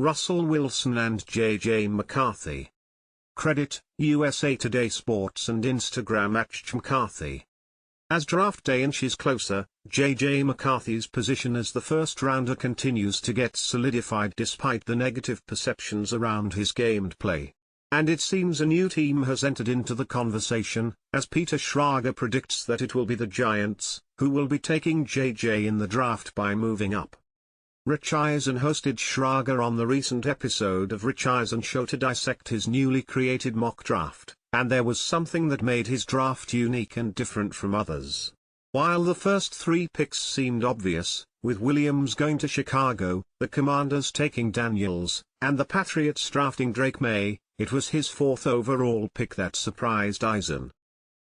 Russell Wilson and J.J. McCarthy. Credit, USA Today Sports and Instagram @Mccarthy. As draft day inches closer, J.J. McCarthy's position as the first-rounder continues to get solidified despite the negative perceptions around his gameplay. And it seems a new team has entered into the conversation, as Peter Schrager predicts that it will be the Giants, who will be taking J.J. in the draft by moving up. Rich Eisen hosted Schrager on the recent episode of Rich Eisen Show to dissect his newly created mock draft, and there was something that made his draft unique and different from others. While the first three picks seemed obvious, with Williams going to Chicago, the Commanders taking Daniels, and the Patriots drafting Drake May, it was his fourth overall pick that surprised Eisen.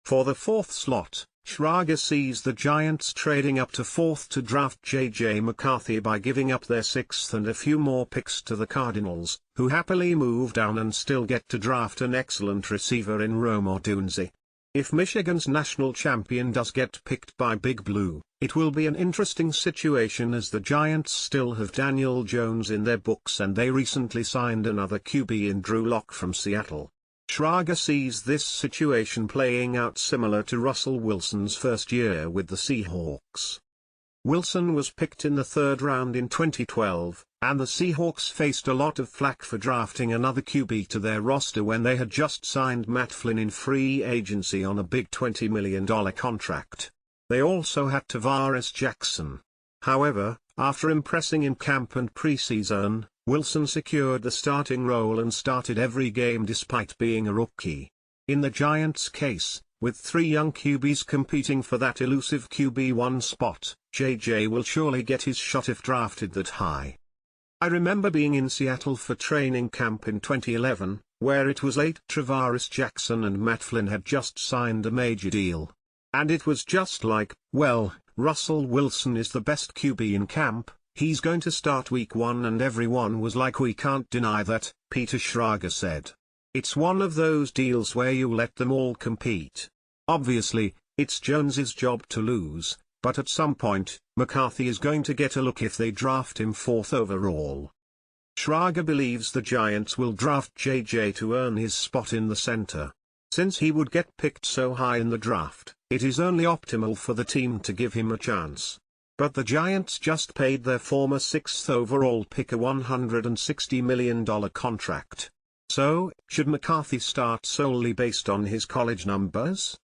For the fourth slot, Schrager sees the Giants trading up to fourth to draft J.J. McCarthy by giving up their sixth and a few more picks to the Cardinals, who happily move down and still get to draft an excellent receiver in Rome Odunze. If Michigan's national champion does get picked by Big Blue, it will be an interesting situation as the Giants still have Daniel Jones in their books and they recently signed another QB in Drew Lock from Seattle. Schrager sees this situation playing out similar to Russell Wilson's first year with the Seahawks. Wilson was picked in the third round in 2012, and the Seahawks faced a lot of flack for drafting another QB to their roster when they had just signed Matt Flynn in free agency on a big $20 million contract. They also had Tavares Jackson. However, after impressing in camp and preseason, Wilson secured the starting role and started every game despite being a rookie. In the Giants' case, with three young QBs competing for that elusive QB1 spot, JJ will surely get his shot if drafted that high. I remember being in Seattle for training camp in 2011, where it was late Tavares Jackson and Matt Flynn had just signed a major deal. And it was just like, well, Russell Wilson is the best QB in camp. He's going to start week 1 and everyone was like we can't deny that, Peter Schrager said. It's one of those deals where you let them all compete. Obviously, it's Jones's job to lose, but at some point, McCarthy is going to get a look if they draft him fourth overall. Schrager believes the Giants will draft JJ to earn his spot in the center. Since he would get picked so high in the draft, it is only optimal for the team to give him a chance. But the Giants just paid their former sixth overall pick a $160 million contract. So, should McCarthy start solely based on his college numbers?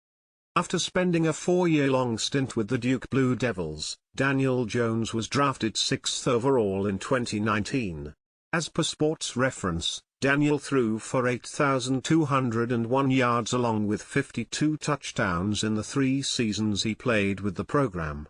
After spending a 4-year-long stint with the Duke Blue Devils, Daniel Jones was drafted sixth overall in 2019. As per Sports Reference, Daniel threw for 8,201 yards along with 52 touchdowns in the 3 seasons he played with the program.